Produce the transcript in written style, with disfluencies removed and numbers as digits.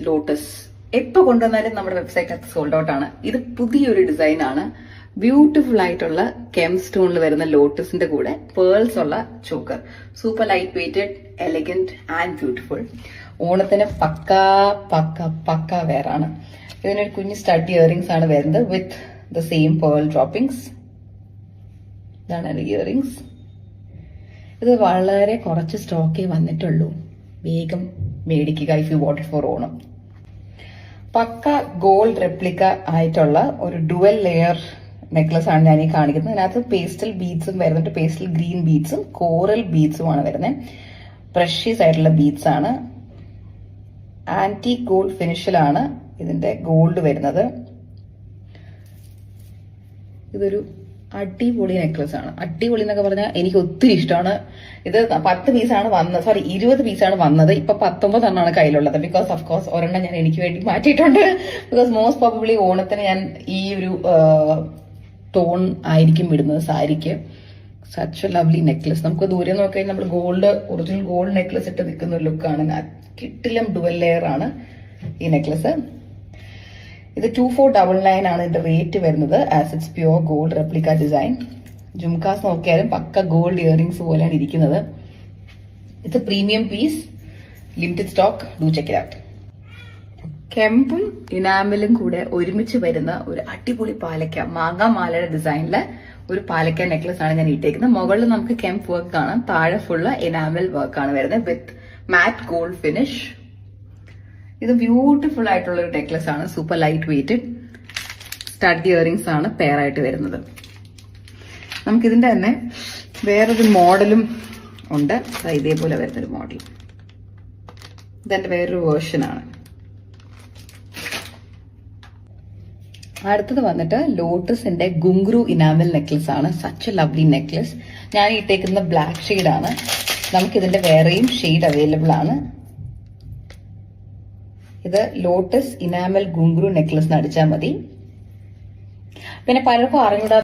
Lotus എപ്പോ കൊണ്ടുവന്നാലും നമ്മുടെ വെബ്സൈറ്റിനകത്ത് sold out ആണ്. ഇത് പുതിയൊരു ഡിസൈൻ ആണ്. ബ്യൂട്ടിഫുൾ ആയിട്ടുള്ള കെം സ്റ്റോണിൽ വരുന്ന ലോട്ടസിന്റെ കൂടെ പേൾസ് ഉള്ള choker. Super light weighted, elegant and beautiful. ഓണത്തിന് പക്ക വേറാണ്. ഇതിനൊരു കുഞ്ഞ് സ്റ്റഡ് ഇയറിംഗ്സ് ആണ് വരുന്നത് with the same pearl droppings. ഇതാണ് എന്റെ ഇയറിംഗ്സ്. ഇത് വളരെ കുറച്ച് സ്റ്റോക്കേ വന്നിട്ടുള്ളൂ. വേഗം മേടിക്കുക if you want it for Onam. പക്ക ഗോൾഡ് റെപ്ലിക്ക ആയിട്ടുള്ള ഒരു ഡുവൽ ലെയർ നെക്ലസ് ആണ് ഞാൻ ഈ കാണിക്കുന്നത്. അതിനകത്ത് പേസ്റ്റൽ ബീഡ്സും വരുന്നുണ്ട്. പേസ്റ്റൽ ഗ്രീൻ ബീഡ്സും കോറൽ ബീഡ്സുമാണ് വരുന്നത്. പ്രഷ്യസ് ആയിട്ടുള്ള ബീഡ്സ് ആണ്. ആന്റി ഗോൾഡ് ഫിനിഷിലാണ് ഇതിന്റെ ഗോൾഡ് വരുന്നത്. ഇതൊരു അടിപൊളി നെക്ലസ് ആണ്. അടിപൊളി എന്നൊക്കെ പറഞ്ഞാൽ എനിക്ക് ഒത്തിരി ഇഷ്ടമാണ്. ഇത് 10 പീസാണ് വന്നത്, 20 പീസാണ് വന്നത്. ഇപ്പൊ 19 എണ്ണമാണ് കയ്യിലുള്ളത്. ബിക്കോസ് ഓഫ് കോഴ്സ് ഒരെണ്ണം ഞാൻ എനിക്ക് വേണ്ടി മാറ്റിയിട്ടുണ്ട്. ബിക്കോസ് മോസ്റ്റ് പ്രോബബ്ലി ഓണത്തിന് ഞാൻ ഈ ഒരു ടോൺ ആയിരിക്കും ഇടുന്നത് സാരിക്ക്. Such a lovely necklace. നമുക്ക് ദൂരെ നോക്കിയാൽ നമ്മൾ ഒറിജിനൽ ഗോൾഡ് നെക്ലസ് ഇട്ട് നിൽക്കുന്ന ഒരു ലുക്കാണ്. കിട്ടിലും ഡുവൽ ലെയർ ആണ് ഈ നെക്ലസ്. ഇത് 2499 ആണ് ഇതിന്റെ റേറ്റ് വരുന്നത്. As it's pure gold replica design. Jhumkas നോക്കിയാലും പക്ക ഗോൾഡ് ഇയറിംഗ്സ് പോലെയാണ് ഇരിക്കുന്നത്. ഇത് premium piece, limited stock. Do check it out. കെമ്പും ഇനാമലും കൂടെ ഒരുമിച്ച് വരുന്ന ഒരു അടിപൊളി പാലക്ക, മാങ്ങാ മാലയുടെ ഡിസൈനിലെ ഒരു പാലക്ക നെക്ലസ് ആണ് ഞാൻ ഇട്ടേക്കുന്നത്. മുകളിൽ നമുക്ക് കെമ്പ് വർക്ക് കാണാം, താഴെ ഫുള്ള് ഇനാമൽ വർക്ക് ആണ് വരുന്നത് വിത്ത് മാറ്റ് ഗോൾഡ് ഫിനിഷ്. ഇത് ബ്യൂട്ടിഫുൾ ആയിട്ടുള്ള ഒരു നെക്ലസ് ആണ്. Super light weighted stud earrings ആണ് പെയർ ആയിട്ട് വരുന്നത്. നമുക്കിതിന്റെ തന്നെ വേറൊരു മോഡലും ഉണ്ട്. ഇതേപോലെ വരുന്നൊരു മോഡൽ. ഇതെന്റെ വേറൊരു വേർഷനാണ്. അടുത്തത് വന്നിട്ട് ലോട്ടസിന്റെ ഗുങ്ക്രു ഇനാമൽ നെക്ലസ് ആണ്. Such a lovely necklace. ഞാൻ ഇട്ടേക്കുന്ന ബ്ലാക്ക് ഷെയ്ഡാണ്. നമുക്കിതിന്റെ വേറെയും ഷെയ്ഡ് അവൈലബിൾ ആണ്. ഇത് ലോട്ടസ് ഇനാമൽ ഗുങ്ക്രു നെക്ലസ് അടിച്ചാൽ മതി. പിന്നെ പലർക്കും അറിഞ്ഞൂടാ